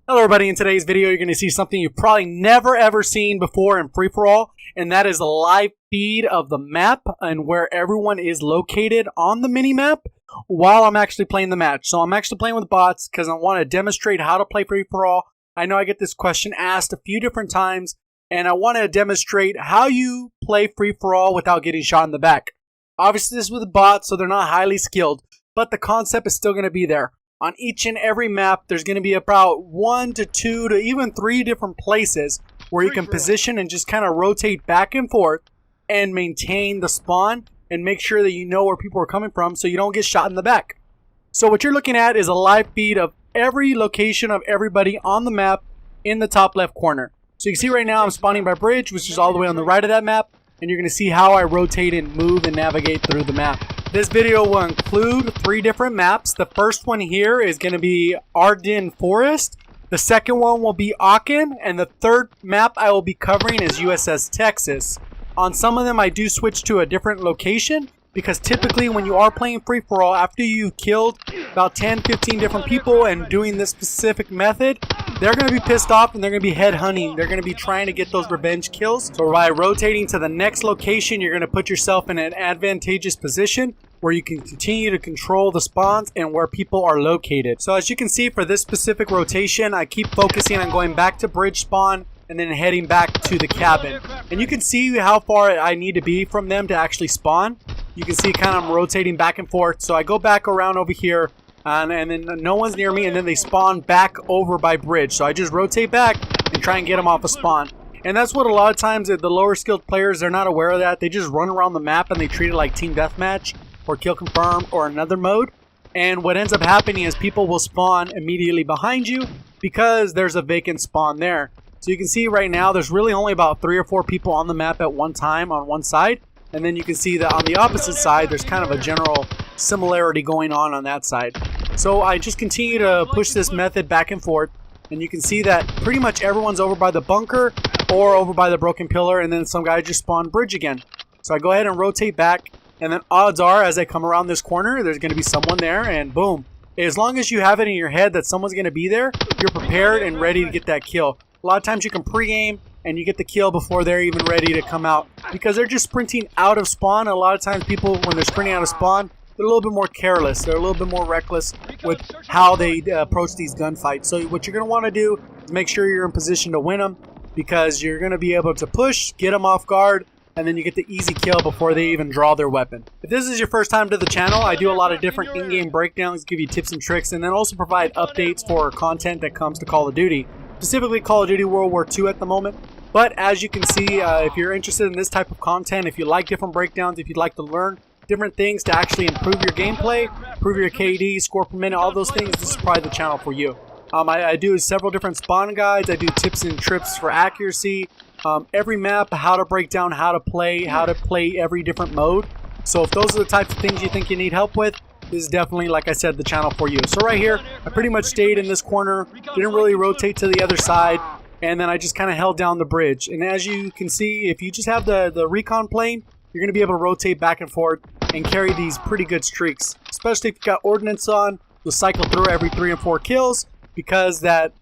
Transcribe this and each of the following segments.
Hello everybody, in today's video you're going to see something you've probably never ever seen before in free-for-all, and that is a live feed of the map and where everyone is located on the mini-map while I'm actually playing the match. So I'm actually playing with bots because I want to demonstrate how to play free-for-all. I know I get this question asked a few different times, and I want to demonstrate how you play free-for-all without getting shot in the back. Obviously this is with bots, so they're not highly skilled, but the concept is still going to be there. On each and every map, there's going to be about 1 to 2 to even 3 different places where you can position and just kind of rotate back and forth and maintain the spawn and make sure that you know where people are coming from so you don't get shot in the back. So what you're looking at is a live feed of every location of everybody on the map in the top left corner. So you can see right now I'm spawning by bridge, which is all the way on the right of that map, and you're going to see how I rotate and move and navigate through the map. This video will include 3 different maps. The first one here is going to be Ardennes Forest. The second one will be Aachen. And the third map I will be covering is USS Texas. On some of them I do switch to a different location because typically when you are playing free-for-all, after you killed about 10-15 different people and doing this specific method, they're going to be pissed off and they're going to be head hunting. They're going to be trying to get those revenge kills. So by rotating to the next location, you're going to put yourself in an advantageous position where you can continue to control the spawns and where people are located. So as you can see, for this specific rotation, I keep focusing on going back to bridge spawn and then heading back to the cabin. And you can see how far I need to be from them to actually spawn. You can see kind of I'm rotating back and forth. So I go back around over here and then no one's near me, and then they spawn back over by bridge. So I just rotate back and try and get them off a spawn. And that's what a lot of times the lower skilled players, they're not aware of that. They just run around the map and they treat it like team deathmatch or kill confirm or another mode. And what ends up happening is people will spawn immediately behind you because there's a vacant spawn there. So you can see right now there's really only about 3 or 4 people on the map at one time on one side. And then you can see that on the opposite side there's kind of a general similarity going on that side. So I just continue to push this method back and forth, and you can see that pretty much everyone's over by the bunker or over by the broken pillar, and then some guy just spawned bridge again. So I go ahead and rotate back, and then odds are as I come around this corner there's going to be someone there, and boom. As long as you have it in your head that someone's going to be there, you're prepared and ready to get that kill. A lot of times you can pre-aim and you get the kill before they're even ready to come out because they're just sprinting out of spawn. A lot of times people, when they're sprinting out of spawn, they're a little bit more careless. They're a little bit more reckless with how they approach these gunfights. So what you're going to want to do is make sure you're in position to win them because you're going to be able to push, get them off guard, and then you get the easy kill before they even draw their weapon. If this is your first time to the channel, I do a lot of different in-game breakdowns, give you tips and tricks, and then also provide updates for content that comes to Call of Duty. Specifically Call of Duty World War II at the moment. But as you can see, if you're interested in this type of content, if you like different breakdowns, if you'd like to learn different things to actually improve your gameplay, improve your KD, score per minute, all those things, this is probably the channel for you. I do several different spawn guides. I do tips and trips for accuracy. Every map, how to break down, how to play every different mode. So if those are the types of things you think you need help with, this is definitely, like I said, the channel for you. So right here, I pretty much stayed in this corner, didn't really rotate to the other side, and then I just kind of held down the bridge. And as you can see, if you just have the recon plane, you're going to be able to rotate back and forth and carry these pretty good streaks. Especially if you've got ordnance on, you'll cycle through every 3 and 4 kills because that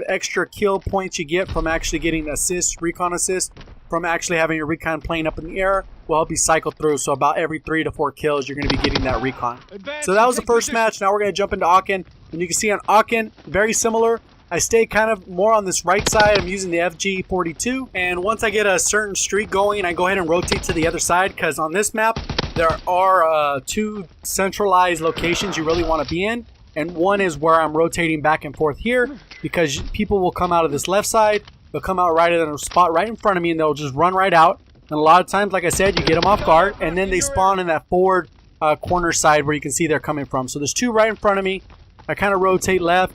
extra kill points you get from actually getting assists, recon assists, from actually having your recon plane up in the air will help you cycle through. So about every 3 to 4 kills, you're going to be getting that recon. So that was the first match. Now we're going to jump into Aachen. And you can see on Aachen, very similar. I stay kind of more on this right side. I'm using the FG42. And once I get a certain streak going, I go ahead and rotate to the other side because on this map, there are 2 centralized locations you really want to be in. And one is where I'm rotating back and forth here because people will come out of this left side. They'll come out right at a spot right in front of me and they'll just run right out. And a lot of times, like I said, you get them off guard and then they spawn in that forward corner side where you can see they're coming from. So there's 2 right in front of me. I kind of rotate left,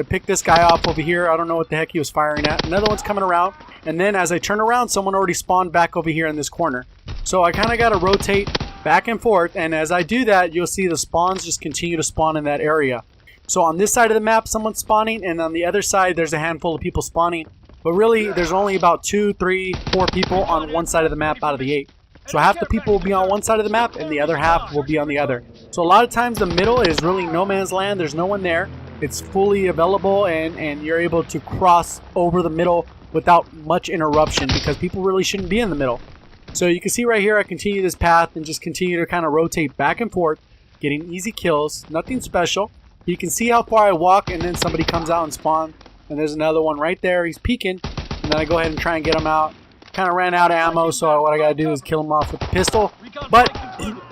pick this guy off over here. I don't know what the heck he was firing at. Another one's coming around. And then as I turn around, someone already spawned back over here in this corner. So I kind of got to rotate back and forth. And as I do that, you'll see the spawns just continue to spawn in that area. So on this side of the map, someone's spawning. And on the other side, there's a handful of people spawning. But really, there's only about 2, 3, 4 people on one side of the map out of the 8. So half the people will be on one side of the map and the other half will be on the other. So a lot of times the middle is really no man's land. There's no one there. it's fully available, and you're able to cross over the middle without much interruption because people really shouldn't be in the middle. So you can see right here, I continue this path and just continue to kind of rotate back and forth, getting easy kills, nothing special. You can see how far I walk, and then somebody comes out and spawn, and there's another one right there. He's peeking, and then I go ahead and try and get him out. Kind of ran out of ammo, so what I gotta do is kill him off with the pistol. But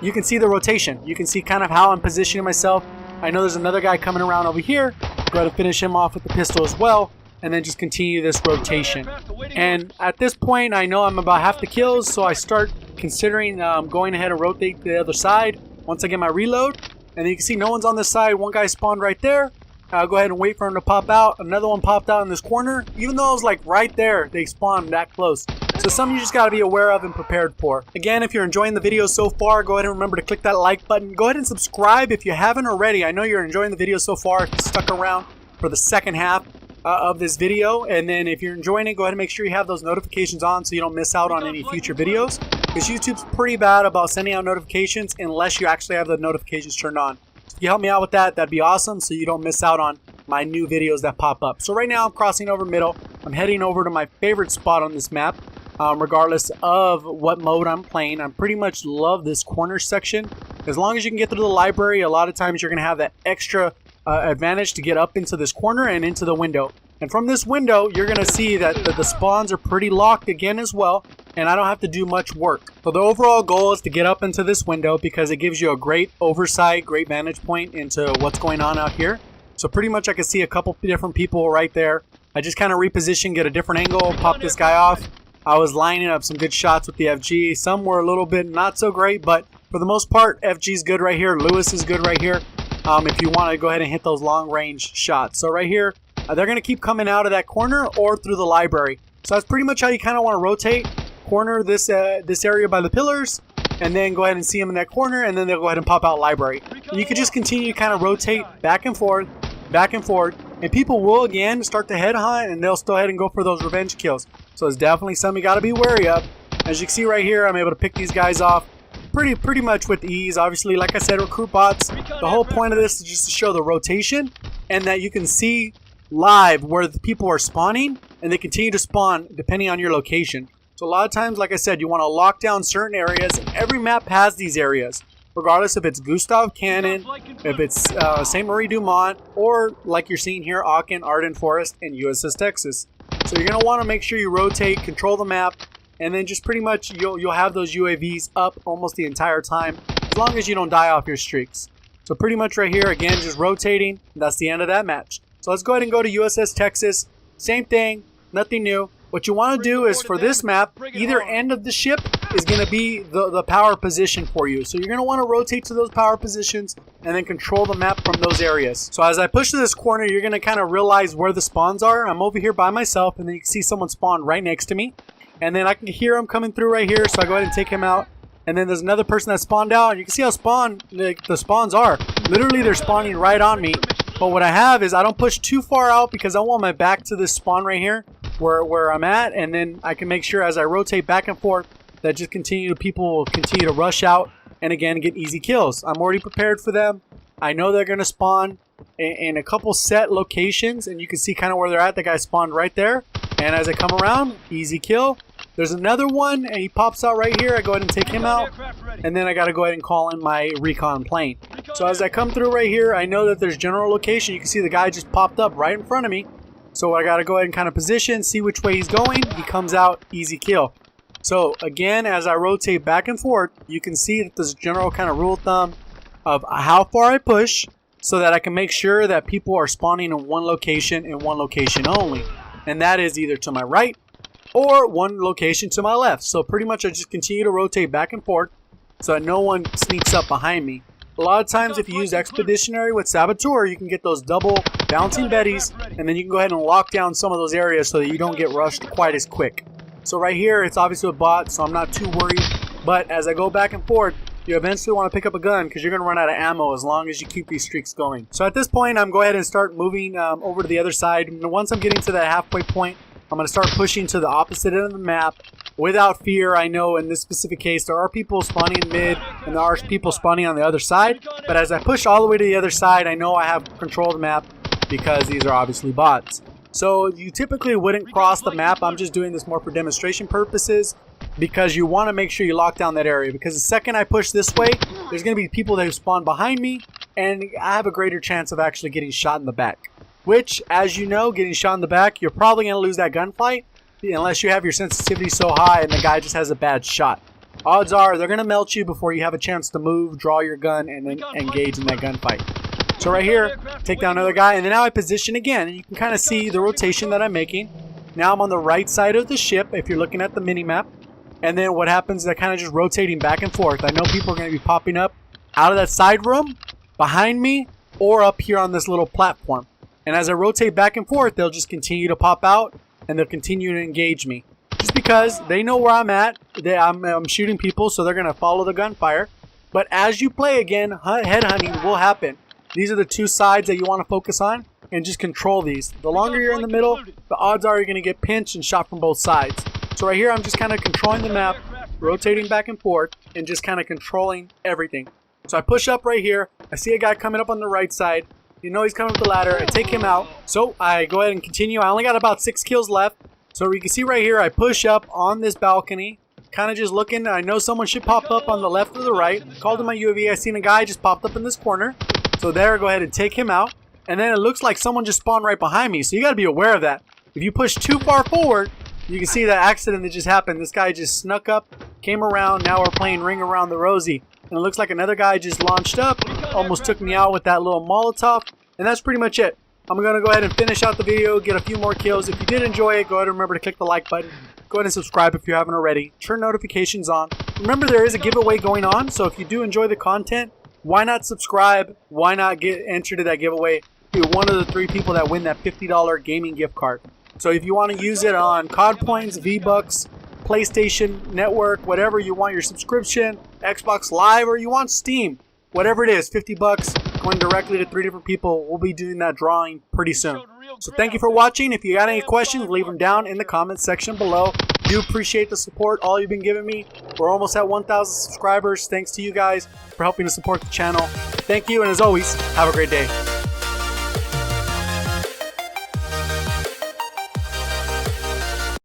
you can see the rotation. You can see kind of how I'm positioning myself. I know there's another guy coming around over here. Go ahead and finish him off with the pistol as well, and then just continue this rotation. And at this point, I know I'm about half the kills, so I start considering going ahead and rotate the other side once I get my reload. And you can see no one's on this side. One guy spawned right there. I'll go ahead and wait for him to pop out. Another one popped out in this corner. Even though I was like right there, they spawned that close. So something you just got to be aware of and prepared for. Again, if you're enjoying the video so far, go ahead and remember to click that like button. Go ahead and subscribe if you haven't already. I know you're enjoying the video so far. If you stuck around for the second half of this video. And then if you're enjoying it, go ahead and make sure you have those notifications on so you don't miss out on any future videos. Because YouTube's pretty bad about sending out notifications unless you actually have the notifications turned on. If you help me out with that, that'd be awesome so you don't miss out on my new videos that pop up. So right now I'm crossing over middle. I'm heading over to my favorite spot on this map, regardless of what mode I'm playing. I pretty much love this corner section. As long as you can get through the library, a lot of times you're going to have that extra advantage to get up into this corner and into the window. And from this window, you're going to see that the spawns are pretty locked again as well, and I don't have to do much work. So the overall goal is to get up into this window because it gives you a great oversight, great vantage point into what's going on out here. So pretty much I can see a couple different people right there. I just kind of reposition, get a different angle, pop this guy off. I was lining up some good shots with the FG. Some were a little bit not so great, but for the most part, FG's good right here. Lewis is good right here. If you want to go ahead and hit those long range shots. So right here, they're going to keep coming out of that corner or through the library. So that's pretty much how you kind of want to rotate. Corner this area by the pillars, and then go ahead and see them in that corner, and then they'll go ahead and pop out library. And you can just continue to kind of rotate back and forth, and people will again start to headhunt, and they'll still ahead and go for those revenge kills. So it's definitely something you got to be wary of. As you can see right here, I'm able to pick these guys off pretty much with ease. Obviously, like I said, recruit bots. The whole point of this is just to show the rotation, and that you can see live where the people are spawning, and they continue to spawn depending on your location. So a lot of times, like I said, you want to lock down certain areas, and every map has these areas, regardless if it's Gustav Cannon, if it's St. Marie Dumont, or like you're seeing here, Aachen, Ardennes Forest, and USS Texas. So you're going to want to make sure you rotate, control the map, and then just pretty much you'll have those UAVs up almost the entire time, as long as you don't die off your streaks. So pretty much right here, again, just rotating, and that's the end of that match. So let's go ahead and go to USS Texas. Same thing, nothing new. What you want to do is for this map, either end of the ship is going to be the power position for you. So you're going to want to rotate to those power positions and then control the map from those areas. So as I push to this corner, you're going to kind of realize where the spawns are. I'm over here by myself, and then you can see someone spawn right next to me. And then I can hear him coming through right here, so I go ahead and take him out. And then there's another person that spawned out, and you can see how the spawns are. Literally, they're spawning right on me. But what I have is I don't push too far out because I want my back to this spawn right here where I'm at, and then I can make sure as I rotate back and forth that just people will continue to rush out and again get easy kills. I'm already prepared for them. I know they're going to spawn in a couple set locations, and you can see kind of where they're at. The guy spawned right there, and as I come around, easy kill. There's another one, and he pops out right here. I go ahead and take him out, and then I got to go ahead and call in my recon plane. So as I come through right here, I know that there's general location. You can see the guy just popped up right in front of me. So I got to go ahead and kind of position, see which way he's going. He comes out, easy kill. So again, as I rotate back and forth, you can see that there's a general kind of rule of thumb of how far I push so that I can make sure that people are spawning in one location and one location only. And that is either to my right or one location to my left. So pretty much I just continue to rotate back and forth so that no one sneaks up behind me. A lot of times if you use Expeditionary with Saboteur, you can get those double bouncing Bettys, and then you can go ahead and lock down some of those areas so that you don't get rushed quite as quick. So right here, it's obviously a bot, so I'm not too worried. But as I go back and forth, you eventually want to pick up a gun because you're going to run out of ammo as long as you keep these streaks going. So at this point, I'm going to go ahead and start moving over to the other side. And once I'm getting to that halfway point, I'm going to start pushing to the opposite end of the map without fear. I know in this specific case, there are people spawning in mid and there are people spawning on the other side. But as I push all the way to the other side, I know I have control of the map. because these are obviously bots. So you typically wouldn't cross the map. I'm just doing this more for demonstration purposes because you want to make sure you lock down that area, because the second I push this way, there's going to be people that spawn behind me and I have a greater chance of actually getting shot in the back. Which, as you know, getting shot in the back, you're probably going to lose that gunfight unless you have your sensitivity so high and the guy just has a bad shot. Odds are they're going to melt you before you have a chance to move, draw your gun, and then engage in that gunfight. So right here, take down another guy, and then now I position again, and you can kind of see the rotation that I'm making. Now I'm on the right side of the ship if you're looking at the mini-map. And then what happens is I'm kind of just rotating back and forth. I know people are going to be popping up out of that side room, behind me, or up here on this little platform. And as I rotate back and forth, they'll just continue to pop out, and they'll continue to engage me. Just because they know where I'm at, I'm shooting people, so they're going to follow the gunfire. But as you play again, headhunting will happen. These are the two sides that you want to focus on, and just control these. The longer you're in the middle, the odds are you're going to get pinched and shot from both sides. So right here, I'm just kind of controlling the map, rotating back and forth, and just kind of controlling everything. So I push up right here. I see a guy coming up on the right side. You know he's coming up the ladder. I take him out. So I go ahead and continue. I only got about 6 kills left. So you can see right here, I push up on this balcony, kind of just looking. I know someone should pop up on the left or the right. Called in my UAV. I seen a guy just popped up in this corner. So there, go ahead and take him out. And then it looks like someone just spawned right behind me. So you got to be aware of that. If you push too far forward, you can see that accident that just happened. This guy just snuck up, came around. Now we're playing Ring Around the Rosie. And it looks like another guy just launched up, almost took me out with that little Molotov. And that's pretty much it. I'm going to go ahead and finish out the video, get a few more kills. If you did enjoy it, go ahead and remember to click the like button. Go ahead and subscribe if you haven't already. Turn notifications on. Remember, there is a giveaway going on, so if you do enjoy the content, why not subscribe? Why not get entered to that giveaway? You're one of the 3 people that win that $50 gaming gift card. So if you want to use it on COD points, V-Bucks, PlayStation Network, whatever you want your subscription, Xbox Live, or you want Steam, whatever it is, 50 bucks going directly to 3 different people. We'll be doing that drawing pretty soon. So thank you for watching. If you got any questions, leave them down in the comments section below. Do appreciate the support, all you've been giving me. We're almost at 1,000 subscribers. Thanks to you guys for helping to support the channel. Thank you, and as always, have a great day.